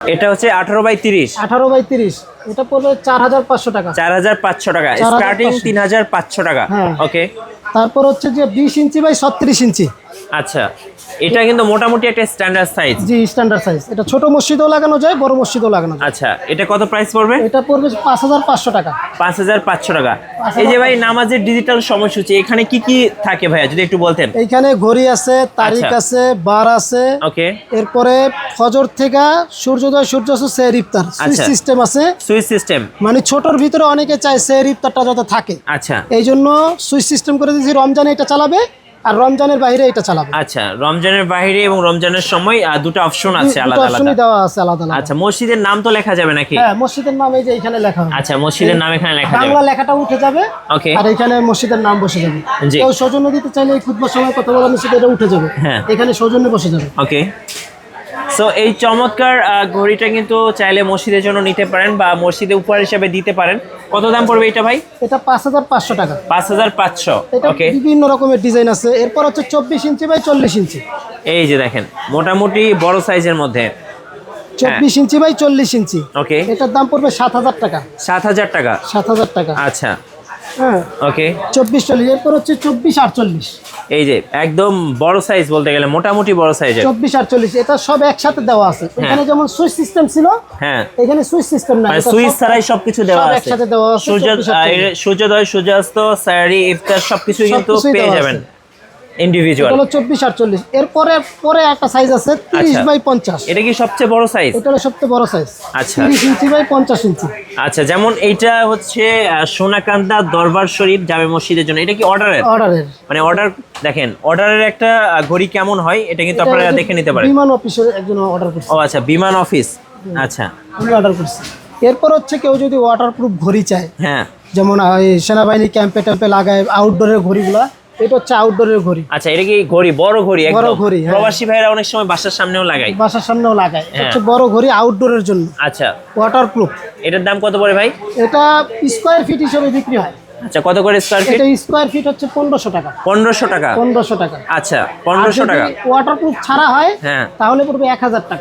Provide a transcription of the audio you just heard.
এটা হচ্ছে 18x30। 18x30, এটা পড়বে 4500 টাকা। 4500 টাকা, স্টার্টিং 3500 টাকা। ওকে। তারপর হচ্ছে যে 20 ইঞ্চি বাই 36 ইঞ্চি। আচ্ছা, এটা কিন্তু মোটামুটি একটা স্ট্যান্ডার্ড সাইজ। জি, স্ট্যান্ডার্ড সাইজ। এটা ছোট মসজিদেও লাগানো যায়, বড় মসজিদেও লাগানো যায়। আচ্ছা, এটা কত প্রাইস পড়বে? এটা পড়বে 5500 টাকা। 5500 টাকা। এই যে ভাই নামাজের ডিজিটাল সময়সূচি, এখানে কি কি থাকে ভাইয়া যদি একটু বলতেন? এইখানে ঘড়ি আছে, তারিখ আছে, বার আছে। ওকে। এরপরে ফজর থেকে সূর্যোদয় সূর্যাস্ত সেহরি ইফতার সুইচ সিস্টেম আছে। সুইচ সিস্টেম মানে ছোটর ভিতরে অনেকে চায় সেহরি ইফতারটা যাতে থাকে। আচ্ছা, এই জন্য সুইচ সিস্টেম করে দিয়েছি। রমজানে এটা চালাবে আর রমজানের বাইরে এটা চালাবে। আচ্ছা, রমজানের বাইরে এবং রমজানের সময় দুটো অপশন আছে আলাদা আলাদা। অপশনই দেওয়া আছে আলাদা আলাদা। আচ্ছা, মসজিদের নাম তো লেখা যাবে নাকি? হ্যাঁ, মসজিদের নাম এই যে এখানে লেখা হবে। আচ্ছা, মসজিদের নাম এখানে লেখা যাবে, বাংলা লেখাটা উঠে যাবে। ওকে। আর এখানে মসজিদের নাম বসে যাবে। জি। কেউ সৌজন্য দিতে চাইলে এই খুতবার সময় কথা বলা মসজিদে এটা উঠে যাবে। হ্যাঁ, এখানে সৌজন্য বসে যাবে। ওকে। সো এই চমৎকার ঘড়িটা কিন্তু চাইলে মসজিদের জন্য নিতে পারেন বা মসজিদে উপহার হিসেবে দিতে পারেন। কত দাম পড়বে এটা ভাই? এটা 5500 টাকা। 5500। এটা ওকে। বিভিন্ন রকমের ডিজাইন আছে। এরপর হচ্ছে 24 ইঞ্চি বাই 40 ইঞ্চি। এই যে দেখেন, মোটামুটি বড় সাইজের মধ্যে 24 ইঞ্চি বাই 40 ইঞ্চি। ওকে। এটার দাম পড়বে 7000 টাকা। 7000 টাকা। 7000 টাকা। আচ্ছা, হ্যাঁ, ওকে। 24-40। এরপর হচ্ছে 24-48। এই যে একদম বড় সাইজ বলতে গেলে মোটামুটি বড় সাইজের 24-48। এটা সব একসাথে দেওয়া আছে। এখানে যেমন সুইচ সিস্টেম ছিল, হ্যাঁ, এখানে সুইচ সিস্টেম না, মানে এটা সুইচ সব ছাড়াই সবকিছু দেওয়া সব আছে। একসাথে দেওয়া আছে। সূর্যোদয় সূর্যাস্ত সারি ইফতার সবকিছু কিন্তু সবকিছুই পেয়ে দেওয়া যাবেন আছে। ইন্ডিভিজুয়াল। এটা হলো 24-48। এরপরে পরে একটা সাইজ আছে 30x50। এটা কি সবচেয়ে বড় সাইজ? এটা হলো সবচেয়ে বড় সাইজ। আচ্ছা। 30 ইঞ্চি বাই 50 ইঞ্চি। আচ্ছা, যেমন এইটা হচ্ছে সোনাকান্দা দরবার শরীফ জামে মসজিদের জন্য। এটা কি অর্ডারের? অর্ডারের। মানে অর্ডার, দেখেন অর্ডারের একটা ঘড়ি কেমন হয় এটা কিন্তু আপনারা দেখে নিতে পারেন। বিমান অফিসের একজন অর্ডার করছে। ও আচ্ছা, বিমান অফিস। আচ্ছা, আমি অর্ডার করছি। এরপর হচ্ছে কেউ যদি ওয়াটারপ্রুফ ঘড়ি চায়, হ্যাঁ, যেমন সেনাবাহিনী ক্যাম্পে ট্যাম্পে লাগায় আউটডোরের ঘড়িগুলা, এটা হচ্ছে আউটডোরের ঘড়ি। আচ্ছা, এটা কি ঘড়ি বড় ঘড়ি? বড় একদম ঘড়ি, হ্যাঁ। প্রবাসী ভাইরা অনেক সময় বাসার সামনেও লাগায়। বাসার সামনেও লাগায়। এটা হচ্ছে বড় ঘড়ি আউটডোরের জন্য। আচ্ছা, ওয়াটারপ্রুফ। এটার দাম কত পড়ে ভাই? এটা স্কয়ার ফিট হিসেবে বিক্রি হয়। আচ্ছা, কত করে স্কয়ার ফিট? এটা স্কয়ার ফিট হচ্ছে 1500 টাকা। 1500 টাকা। 1500 টাকা। আচ্ছা, 1500 টাকা। ওয়াটারপ্রুফ ছাড়া হয়, হ্যাঁ, তাহলে পড়বে 1000 টাকা।